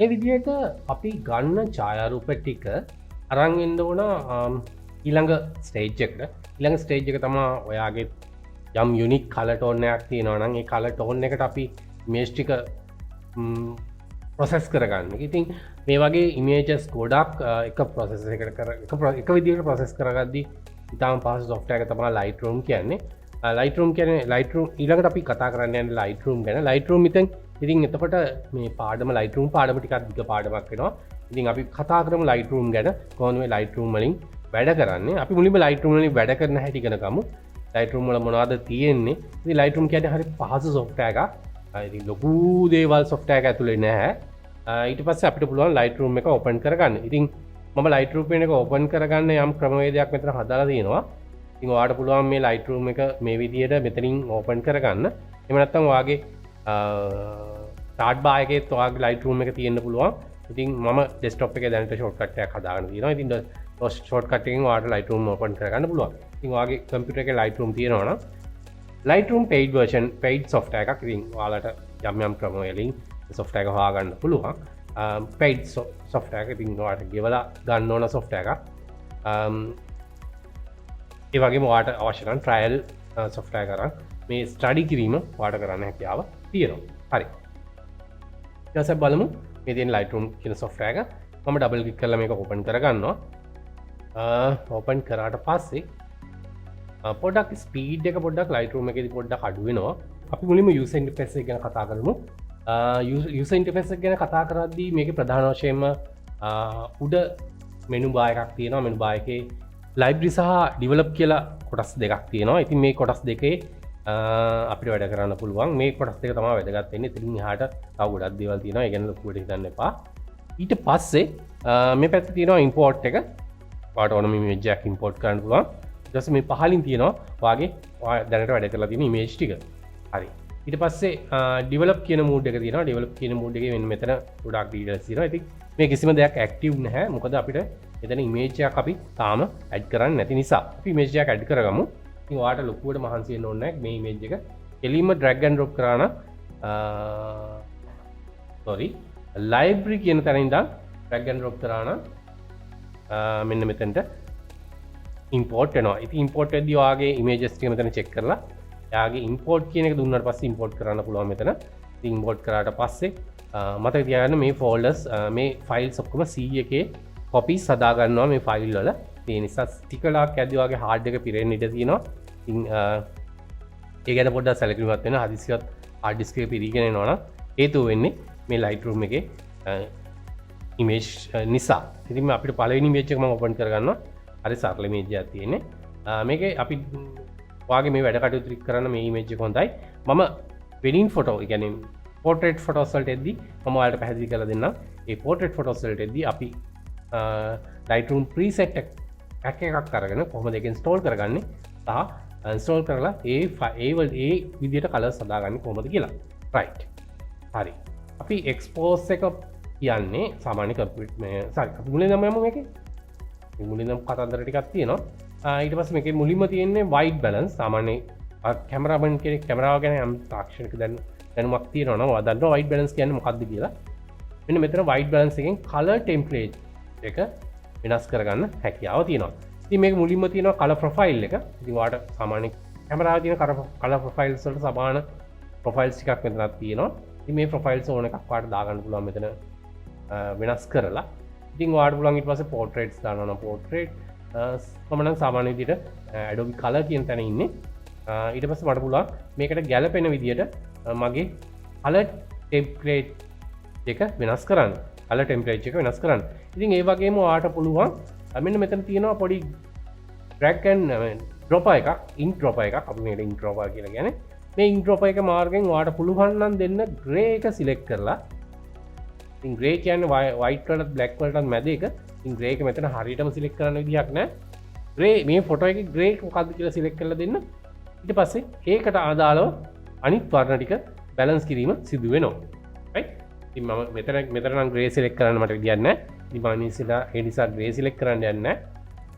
මේ විදිහට අපි ගන්න ඡායාරූප ටික අරන් එන්න ඕන ඊළඟ ස්ටේජ් එකට. ඊළඟ ස්ටේජ් එක තමයි ඔයාගේ යම් යුනික් කලර් ටෝන් එකක් තියෙනවා නම් ඒ කලර් ටෝන් එකට අපි ඉමේජ් ටික ප්‍රොසෙස් කරගන්න. ඉතින් මේ වගේ ඉමේජස් ගොඩක් එක ප්‍රොසෙස් එකකට එක විදිහට ප්‍රොසෙස් කරගද්දී ඉතාම පහසු software එක තමයි lightroom කියන්නේ. lightroom කියන්නේ lightroom ඊළඟට අපි කතා කරන්න යන්නේ lightroom ගැන. lightroom ඉතින් එතකොට මේ පාඩම lightroom පාඩම ටිකක් දිග පාඩමක් වෙනවා. ඉතින් අපි කතා කරමු lightroom ගැන. කොහොමද මේ lightroom වලින් වැඩ කරන්නේ? අපි මුලින්ම lightroom වලින් වැඩ කරන හැටි ඉගෙන ගමු. lightroom වල මොනවද තියෙන්නේ? ඉතින් lightroom කියන්නේ හරි පහසු software එකක්. ඉතින් ලොකු දේවල් software එක ඇතුලේ නැහැ. ඊට පස්සේ අපිට පුළුවන් lightroom එක open කරගන්න. ඉතින් මම lightroom එක open කරගන්න යම් ක්‍රමවේදයක් මෙතන හදාලා තියෙනවා. ඉතින් ඔයාලට පුළුවන් මේ lightroom එක මේ විදිහට මෙතනින් open කරගන්න. එහෙම නැත්නම් ඔයාගේ start bar එකේ ඔයාගේ lightroom එක තියෙන්න පුළුවන්. ඉතින් මම desktop එකේ දැනට shortcut එකක් හදාගෙන තියෙනවා. ඉතින් shortcut එකෙන් ඔයාලට lightroom open කරගන්න පුළුවන්. ඉතින් ඔයාගේ computer එකේ lightroom තියෙනවා නම් lightroom paid version paid software එකක්. ඉතින් ඔයාලට යම් ක්‍රම වලින් software එක හොයාගන්න පුළුවන්. paid software එක ඉතින් ඔයාලට ගෙවලා ගන්න ඕන software එකක්. ඒ වගේම ඔයාලට අවශ්‍ය නම් trial software කරන් මේ ස්ටඩි කිරීම ඔයාලට කරන්න හැකියාව තියෙනවා. හරි. ඊට පස්සේ බලමු මේ තියෙන lightroom කියන software එක. මම double click කරලා මේක open කරගන්නවා. open කරාට පස්සේ පොඩ්ඩක් ස්පීඩ් එක පොඩ්ඩක් lightroom එකේදී පොඩ්ඩක් අඩු වෙනවා. අපි මුලින්ම user interface එක ගැන කතා කරමු. user interface එක ගැන කතා කරද්දී මේකේ ප්‍රධාන වශයෙන්ම උඩ menu bar එකක් තියෙනවා. menu bar එකේ library සහ develop කියලා කොටස් දෙකක් තියෙනවා. ඉතින් මේ කොටස් දෙකේ අපිට වැඩ කරන්න පුළුවන්. මේ කොටස් දෙක තමයි වැදගත් වෙන්නේ. ඉතින් එහාට තව ගොඩක් දේවල් තියෙනවා. ඒ ගැන ලොකුවට හිතන්න එපා. ඊට පස්සේ මේ පැත්තේ තියෙනවා import එක. ඔයාලට ඕනම image එකක් import කරන්න පුළුවන්. ඊට පස්සේ මේ පහලින් තියෙනවා ඔයාගේ දැනට වැඩ කරලා තියෙන image ටික. හරි. ඊට පස්සේ develop කියන mode එක තියෙනවා. develop කියන mode එකේ මෙන්න මෙතන ගොඩක් details තියෙනවා. ඉතින් මේ කිසිම දෙයක් active නැහැ. මොකද අපිට එතන image එකක් අපි තාම add කරන්නේ නැති නිසා. අපි image එකක් add කරගමු. ඉතින් ඔයාලට ලොකුවට මහන්සි වෙන්න ඕනේ නැහැ. මේ image එක එළින්ම drag and drop කරා නම් library කියන තැන ඉඳන් drag and drop කරා නම් මෙන්න මෙතනට import වෙනවා. ඉතින් import වෙද්දී ඔයාගේ images ටික මෙතන check කරලා එයාගේ import කියන එක දුන්නාට පස්සේ import කරන්න පුළුවන් මෙතන. ඉතින් import කරාට පස්සේ මතක තියාගන්න මේ folders මේ files ඔක්කොම C එකේ copies හදා ගන්නවා මේ file වල. ඒ නිසා ටික ලාක් ඇද්දී ඔයාගේ hard එක පිරෙන්න ඉඩ තියෙනවා. ඉතින් ඒ ගැන පොඩ්ඩක් සැලකිලිමත් වෙන්න. හදිස්සියත් hard disk එක පිරීගෙන එනවා නම් හේතුව වෙන්නේ මේ lightroom එකේ image නිසා. ඉතින් අපිට පළවෙනි image එක මම open කරගන්නවා. හරි සරල image එකක් තියෙන්නේ. මේකේ අපි ඔයාගේ මේ වැඩ කටයුතු කරන්න මේ image එක හොඳයි. මම wedding photo, ඒ කියන්නේ portrait photos වලට එද්දී මම ඔයාලට පැහැදිලි කරලා දෙන්නම්. ඒ portrait photos වලට එද්දී අපි lightroom preset එකක් අරගෙන කොහොමද ඒක install කරගන්නේ සහ install කරලා ඒ විදිහට colors හදාගන්නේ කොහොමද කියලා. right. හරි. අපි expose එක කියන්නේ සාමාන්‍ය computer මේ අපි මුලින්ම යමු මේකේ. මුලින්ම කතන්දර ටිකක් තියෙනවා. ඊට පස්සේ මේකේ මුලින්ම තියෙන්නේ white balance. සාමාන්‍ය කැමරාමන් කෙනෙක් කැමරාව ගැන යම් තාක්ෂණික දැනුමක් තියෙනවා නම් ඔයා දන්නවා white balance කියන්නේ මොකක්ද කියලා. මෙන්න මෙතන white balance එකෙන් color template එක වෙනස් කරගන්න හැකියාව තියෙනවා. ඉතින් මේක මුලින්ම තියෙනවා color profile එක. ඉතින් ඔයාලට සාමාන්‍ය කැමරාවේ තියෙන color profiles වලට සමාන profiles ටිකක් මෙතනක් තියෙනවා. ඉතින් මේ profiles ඕන එකක් ඔයාලට දාගන්න පුළුවන් මෙතන වෙනස් කරලා. ඉතින් ඔයාලට පුළුවන් ඊට පස්සේ portraits දානවා නම් portrait මම නම් සාමාන්‍ය විදිහට Adobe color කියන තැන ඉන්නේ. ඊට පස්සේ මට පුළුවන් මේකට ගැළපෙන විදිහට මගේ color template එක වෙනස් කරන්න. color template එක වෙනස් කරන්න. ඉතින් ඒ වගේම ඔයාලට පුළුවන් මෙන්න මෙතන තියෙනවා පොඩි drag and drop එකක්, ink drop එකක්. අපි මේකට ink drop කියලා කියන්නේ. මේ ink drop එක මාර්ගෙන් ඔයාලට පුළුවන් නම් දෙන්න gray එක select කරලා. ඉතින් gray කියන්නේ white වලට black වලට මැද එක. ඉතින් gray එක මෙතන හරියටම select කරන්න විදිහක් නැහැ. gray මේ ෆොටෝ එකේ gray මොකක්ද කියලා select කරලා දෙන්න. ඊට පස්සේ ඒකට අදාළව අනිත් වර්ණ ටික balance කිරීම සිදු වෙනවා. right? ඉතින් මම මෙතන නම් gray select කරන්න මට විදියක් නැහැ. ඉතින් මම ඒ නිසා gray select කරන්න යන්නේ නැහැ.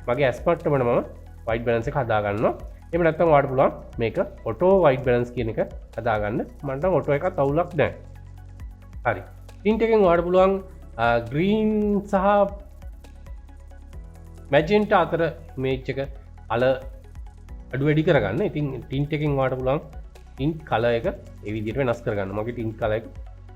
මගේ ඇස්පට්ට වල මම white balance එක හදා ගන්නවා. එහෙම නැත්නම් ඔයාලට පුළුවන් මේක auto white balance කියන එක හදා ගන්න. මට නම් auto එකත් අවුලක් නැහැ. හරි. print එකෙන් ඔයාලට පුළුවන් ග්‍රීන් සහ මැජෙන්ටා අතර ඉමේජ් එක අල අඩු වැඩි කරගන්න. ඉතින් ටින්ට් එකෙන් වාට පුළුවන් ටින්ට් කලර් එක ඒ විදිහට වෙනස් කරගන්න. මගේ ටින්ට් කලර් එක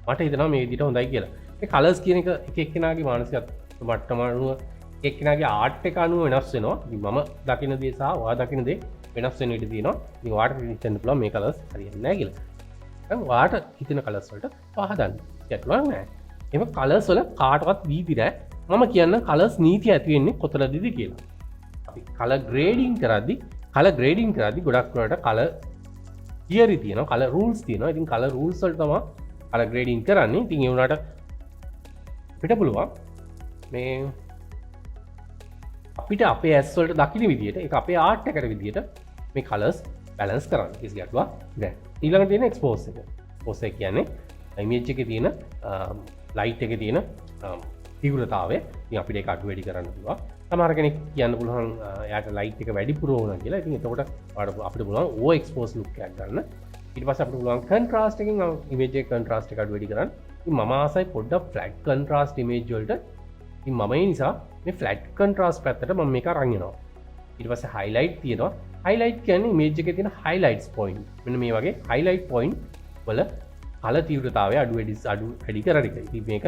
මට හිතෙනවා මේ විදිහට හොඳයි කියලා. මේ කලර්ස් කියන එක එක එක්කෙනාගේ මානසික මට්ටම අනුව එක එක්කෙනාගේ ආර්ට් එක අනුව වෙනස් වෙනවා. ඉතින් මම දකින දේ සහ ඔයා දකින දේ වෙනස් වෙන ඉඩ තියෙනවා. ඉතින් ඔයාට හිතෙන්න පුළුවන් මේ කලර්ස් හරියන්නේ නැහැ කියලා. දැන් ඔයාට හිතෙන කලර්ස් වලට පහදන්න. ගැටලුවක් නැහැ. එහෙම කලර්ස් වල කාටවත් නීති නැහැ. මම කියන්න කලර්ස් නීතිය ඇති වෙන්නේ කොතනදීද කියලා. අපි කලර් ග්‍රේඩින් කරද්දී ගොඩක් වෙලාවට කලර් තියරි තියෙනවා, කලර් රූල්ස් තියෙනවා. ඉතින් කලර් රූල්ස් වලට තමයි කලර් ග්‍රේඩින් කරන්නේ. ඉතින් ඒ වුණාට අපිට පුළුවන් මේ අපිට අපේ ඇස් වලට දකින්න විදිහට ඒක අපේ ආර්ට් එකට විදිහට මේ කලර්ස් බැලන්ස් කරන්න. කිසි ගැටලුවක් නැහැ. ඊළඟට තියෙන එක්ස්පෝස් එක. එක්ස්පෝස් එක කියන්නේ ඉමේජ් එකේ තියෙන ලයිට් එකේ තියෙන තීව්‍රතාවය. ඉතින් අපිට ඒක අඩු වැඩි කරන්න පුළුවන්. සමහර කෙනෙක් කියන්න පුළුවන් එයාට ලයිට් එක වැඩිපුර ඕන කියලා. ඉතින් එතකොට අපිට පුළුවන් ඕ එක්ස්පෝස් ලුක් එකක් ගන්න. ඊට පස්සේ අපිට පුළුවන් කන්ට්‍රාස්ට් එකෙන් ඉමේජ් එකේ කන්ට්‍රාස්ට් එක අඩු වැඩි කරන්න. ඉතින් මම ආසයි පොඩ්ඩක් ෆ්ලැට් කන්ට්‍රාස්ට් ඉමේජ් වලට. ඉතින් මම ඒ නිසා මේ ෆ්ලැට් කන්ට්‍රාස්ට් පැත්තට මම මේක අරන් යනවා. ඊට පස්සේ හයිලයිට් තියෙනවා. හයිලයිට් කියන්නේ ඉමේජ් එකේ තියෙන හයිලයිට්ස් පොයින්ට්. මෙන්න මේ වගේ හයිලයිට් පොයින්ට් වල කලර් තීව්‍රතාවය අඩු වැඩි කරන එක. ඉතින් මේක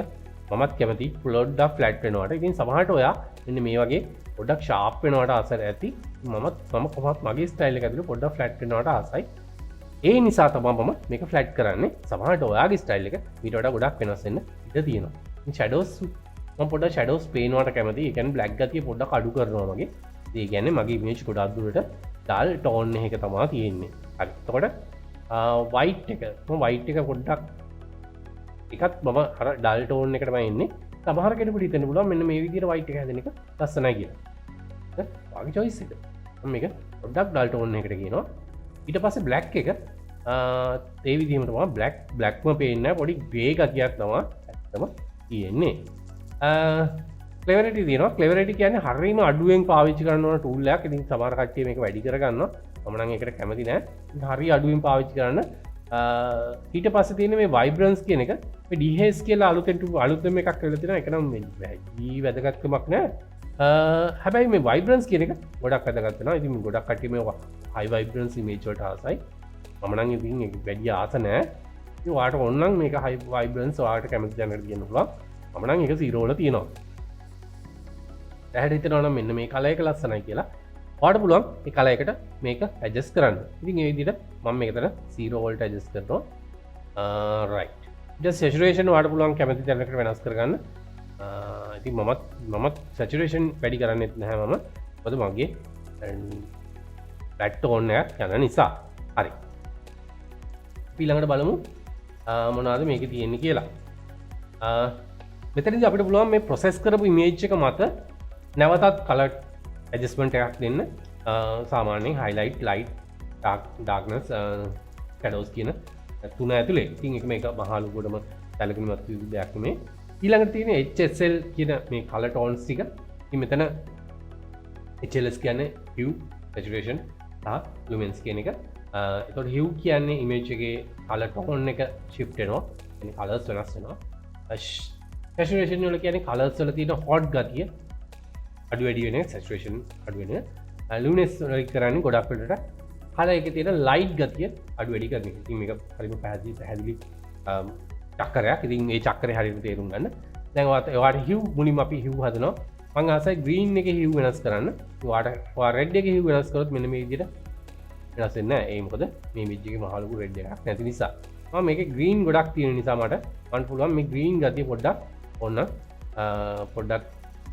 මමත් කැමති පොඩ්ඩක් ෆ්ලැට් වෙනවට. ඉතින් සමහරට ඔයා මෙන්න මේ වගේ පොඩ්ඩක් ෂාප් වෙනවට ආස ඇති. මම කොහොමත් මගේ ස්ටයිල් එක ඇතුලේ පොඩ්ඩක් ෆ්ලැට් වෙනවට ආසයි. ඒ නිසා තමයි මම මේක ෆ්ලැට් කරන්නේ. සමහරට ඔයාගේ ස්ටයිල් එක ඊට වඩා ගොඩක් වෙනස් වෙන්න ඉඩ තියෙනවා. ඉතින් ෂැඩෝස් මම පොඩ්ඩක් ෂැඩෝස් පේනවට කැමතියි. ඒ කියන්නේ බ්ලැක් ගතිය පොඩ්ඩක් අඩු කරනවා මගේ. ඒ කියන්නේ මගේ ඉමේජ් ගොඩක් දුරට ඩල් ටෝන් එක තමයි තියෙන්නේ. හරි. එතකොට වයිට් එක මම වයිට් එක පොඩ්ඩක් එකත් මම අර ඩල් ටෝන් එකටම එන්නේ. සමහර කෙනෙකුට හිතෙන්න පුළුවන් මෙන්න මේ විදිහට වයිට් එක හැදෙන එක ලස්සනයි කියලා. වාගේ choice එක. මම මේක පොඩ්ඩක් ඩල් ටෝන් එකකට කියනවා. ඊට පස්සේ බ්ලැක් එක ඒ විදිහම තමයි බ්ලැක්ම පේන්නේ නැහැ. පොඩි ග්‍රේ ගතියක් තමයි ඇත්තම තියෙන්නේ. ක්ලෙවරිටි තියෙනවා. ක්ලෙවරිටි කියන්නේ හරියම අඩුවෙන් පාවිච්චි කරන්න ඕන ටූල් එකක්. ඉතින් සමහර කට්ටිය මේක වැඩි කරගන්නවා. මම නම් ඒකට කැමති නැහැ. හරිය අඩුවෙන් පාවිච්චි කරන්න. ඊට පස්සේ තියෙන මේ වයිබ්‍රන්ස් කියන එක මේ ඩීඑස් කියලා අලුතෙන් එකක් කරලා තියෙනවා. ඒක නම් මේ වැදගත්කමක් නැහැ. හැබැයි මේ වයිබ්‍රන්ස් කියන එක ගොඩක් වැදගත් වෙනවා. ඉතින් ගොඩක් කට්ටිය මේ හයි වයිබ්‍රන්ස් ඉමේජ් වලට ආසයි. මම නම් ඉතින් ඒක වැඩි ආස නැහැ. ඉතින් ඔයාලට ඕන නම් මේක හයි වයිබ්‍රන්ස් ඔයාලට කැමති දැනකට කියන්න පුළුවන්. මම නම් ඒක 0 වල තියෙනවා. දැහැට හිතනවා නම් මෙන්න මේ කලර් එක ලස්සනයි කියලා. ඔයාලට පුළුවන් මේ කලර් එකට මේක ඇඩ්ජස්ට් කරන්න. ඉතින් මේ විදිහට මම මේකට 0 වලට ඇඩ්ජස්ට් කරනවා. රයිට්. ඊට සැචුරේෂන් ඔයාලට පුළුවන් කැමති තැනකට වෙනස් කරගන්න. ඉතින් මමත් සැචුරේෂන් වැඩි කරන්නෙත් නැහැ මම. මොකද මගේ ෆ්ලැට් ටෝන් එකක් යන නිසා. හරි. ඊළඟට බලමු මොනවද මේකේ තියෙන්නේ කියලා. මෙතනදී අපිට පුළුවන් මේ ප්‍රොසෙස් කරපු ඉමේජ් එක මත නැවතත් කලර් ඇඩ්ජස්ට්මන්ට් එකක් දෙන්න. සාමාන්‍යයෙන් highlight, light, darkness, shadows කියන තුන ඇතුලේ. ඉතින් මේක මහා ලොකුටම සැලකුණුමත් දෙයක් නෙමෙයි. ඊළඟට තියෙන HSL කියන මේ color tones ටික. ඉතින් මෙතන HLS කියන්නේ hue, saturation සහ luminance කියන එක. එතකොට hue කියන්නේ image එකේ color tone එක shift වෙනවා. يعني colors වෙනස් වෙනවා. saturation වල කියන්නේ colors වල තියෙන hot ගතිය අඩු වැඩි වෙන එක saturation අඩු වෙන එක. luminance වල කරන්නේ ගොඩක් වෙලට color එකේ තියෙන light ගතිය අඩු වැඩි කරන එක. ඉතින් මේක හරිම පැහැදිලි චක්‍රයක්. ඉතින් මේ චක්‍රය හරියට තේරුම් ගන්න. දැන් ඔයාලට hue මුලින්ම අපි hue හදනවා. මම ආසයි green එකේ hue වෙනස් කරන්න. ඔයා red එකේ hue වෙනස් කරොත් මෙන්න මේ විදිහට වෙනස් වෙන්නේ නැහැ. ඒ මොකද මේ image එකේ මහ ලොකු red එකක් නැති නිසා. මම මේකේ green ගොඩක් තියෙන නිසා මට පුළුවන් මේ green ගතිය පොඩ්ඩක් පොඩ්ඩක්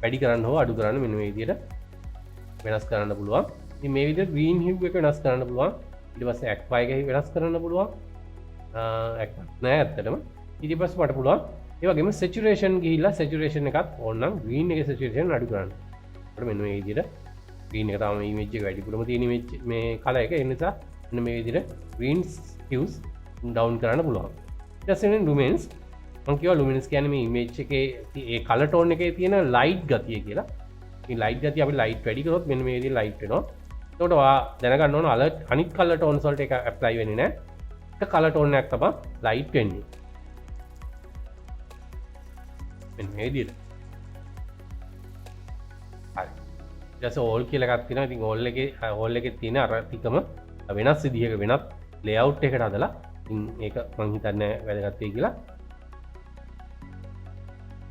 වැඩි කරන්න හෝ අඩු කරන්න මෙන්න මේ විදිහට වෙනස් කරන්න පුළුවන්. ඉතින් මේ විදිහට green hue එක වෙනස් කරන්න පුළුවන්. ඊට පස්සේ aqua එක වෙනස් කරන්න පුළුවන්. aqua නෑ ඇත්තටම. ඊට පස්සේ මට පුළුවන් ඒ වගේම saturation ගිහිල්ලා saturation එකත් ඕනනම් green එකේ saturation අඩු කරන්න. අපිට මෙන්න මේ විදිහට green එක තමයි image එක වැඩිපුරම තියෙන image මේ color එක. ඒ නිසා මෙන්න මේ විදිහට green hues down කරන්න පුළුවන්. ඊට පස්සේ luminance මම කියවා luminance කියන්නේ මේ image එකේ ඒ color tone එකේ තියෙන light ගතිය කියලා. මේ light ගතිය අපි light වැඩි කරොත් මෙන්න මේ විදිහට light වෙනවා. එතකොට ඔයා දැනගන්න ඕන අනිත් color tones වලට ඒක apply වෙන්නේ නැහැ. එක color tone එකක් තමයි light වෙන්නේ. මෙන්න මේ විදිහට. හරි. ඊට පස්සේ all කියලා එකක් තියෙනවා. ඉතින් all එකේ තියෙන අර ටිකම වෙනස් විදිහක වෙනත් layout එකකට හදලා ඉතින් ඒක මම හිතන්නේ වැදගත් වෙයි කියලා.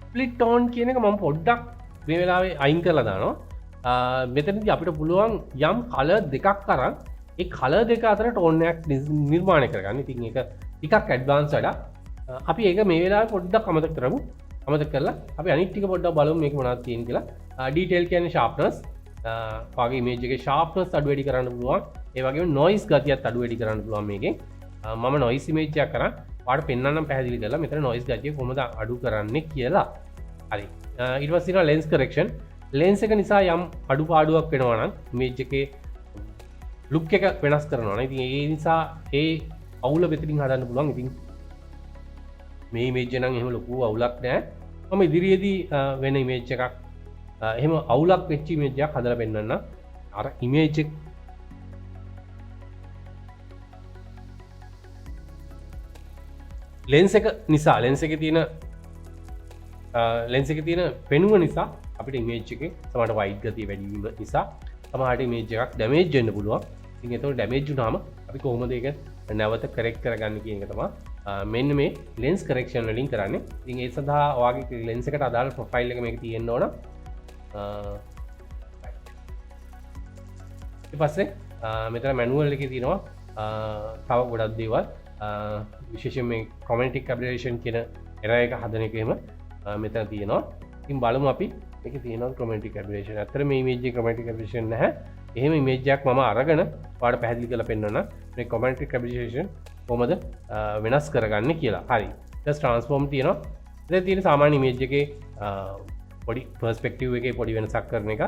split tone කියන එක මම පොඩ්ඩක් මේ වෙලාවේ අයින් කරලා දානවා. මෙතනදී අපිට පුළුවන් යම් කලර් දෙකක් අරන් ඒ කලර් දෙක අතර ටෝන් එකක් නිර්මාණය කරගන්න. ඉතින් ඒක ටිකක් ඇඩ්වාන්ස් වැඩක්. අපි ඒක මේ වෙලාවේ පොඩ්ඩක් අමතක කරමු. අමතක කරලා අපි අනිත් ටික පොඩ්ඩක් බලමු මේක මොනවද තියෙන්නේ කියලා. ඩීටේල් කියන්නේ sharpness. වාගේ image එකේ sharpness අඩු වැඩි කරන්න පුළුවන්. ඒ වගේම noise ගතියත් අඩු වැඩි කරන්න පුළුවන් මේකෙන්. මම noise image එකක් කරා. ඔයාලට පෙන්වන්නම් පැහැදිලි කරලා මෙතන noise ගතිය කොහොමද අඩු කරන්නේ කියලා. හරි. ඊට පස්සේ තියෙනවා lens correction. lens එක නිසා යම් අඩුපාඩුවක් වෙනවා නම් image එකේ look එක වෙනස් කරනවා නම් ඉතින් ඒ නිසා ඒ අවුල මෙතනින් හදන්න පුළුවන්. ඉතින් මේ image නම් එහෙම ලොකු අවුලක් නැහැ. මම ඉදිරියේදී වෙන image එකක් එහෙම අවුලක් වෙච්ච image එකක් හදලා පෙන්නන්න. අර image එක lens එක නිසා lens එකේ තියෙන පෙනුම නිසා අපිට image එකේ සමහරට white ගතිය වැඩි වීම නිසා සමහරට image එකක් damage වෙන්න පුළුවන්. ඉතින් ඒතකොට damage වුණාම අපි කොහොමද ඒක නැවත correct කරගන්නේ කියන එක තමයි මෙන්න මේ lens correction වලින් කරන්නේ. ඉතින් ඒ සඳහා ඔයාගේ lens එකට අදාළ profile එක මේක තියෙන්න ඕන. ඊට පස්සේ මෙතන manual එකේ තියෙනවා තව ගොඩක් දේවල්. විශේෂයෙන් මේ chromatic aberration කියන error එක හදන එක එහෙම මෙතන තියෙනවා. ඉතින් බලමු අපි මේකේ තියෙනවා chromatic aberration. ඇත්තට මේ image එකේ chromatic aberration නැහැ. එහෙම image එකක් මම අරගෙන ඔයාලට පැහැදිලි කරලා පෙන්නන්න මේ chromatic aberration කොහොමද වෙනස් කරගන්නේ කියලා. හරි. just transform තියෙනවා. ඉතින් තියෙන සාමාන්‍ය image එකේ පොඩි perspective එකේ පොඩි වෙනසක් කරන එක.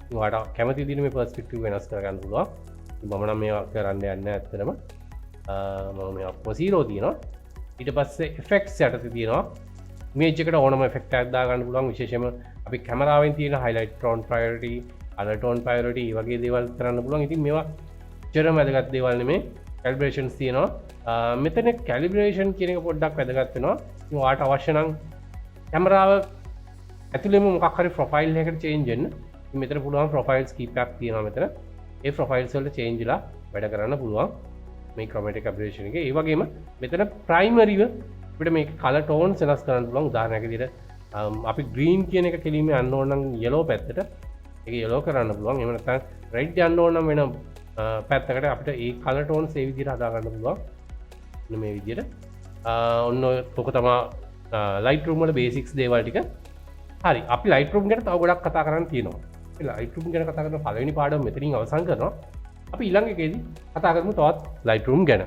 ඉතින් ඔයාලට කැමති විදිහට මේ perspective වෙනස් කරගන්න පුළුවන්. ඉතින් මම නම් මේවා කරන්න යන්නේ නැහැ ඇත්තටම. මම මේ අපොසිරෝ තියෙනවා. ඊට පස්සේ effects යටතේ තියෙනවා image එකට ඕනම effect එකක් දාගන්න පුළුවන්. විශේෂයෙන්ම අපි කැමරාවෙන් තියෙන highlight tone priority, color tone priority වගේ දේවල් කරන්න පුළුවන්. ඉතින් මේවා චරම වැදගත් දේවල් නෙමේ. calibrations තියෙනවා. මෙතන calibration කියන එක පොඩ්ඩක් වැදගත් වෙනවා. ඉතින් ඔයාලට අවශ්‍ය නම් කැමරාව ඇතුළේම මොකක් හරි profile එකකට change වෙන්න. ඉතින් මෙතන පුළුවන් profiles කීපයක් තියෙනවා මෙතන. ඒ profiles වලට change වෙලා වැඩ කරන්න පුළුවන්. මේ chromatic aberration එකේ. ඒ වගේම මෙතන primary අපිට මේක color tones වෙනස් කරන්න පුළුවන්. උදාහරණයක් විදිහට අපි green කියන එක කෙලින්ම යන්න ඕන නම් yellow පැත්තට ඒක yellow කරන්න පුළුවන්. එහෙම නැත්නම් red යන්න ඕන නම් වෙන පැත්තකට අපිට ඒ color tones ඒ විදිහට හදා ගන්න පුළුවන්. මෙන්න මේ විදිහට. ඔන්න ඔක තමයි lightroom වල basics දේවල් ටික. හරි. අපි lightroom ගැන තව ගොඩක් කතා කරන්න තියෙනවා. අපි lightroom ගැන කතා කරන පළවෙනි පාඩම මෙතනින් අවසන් කරනවා. අපි ඊළඟ එකේදී කතා කරමු තවත් lightroom ගැන.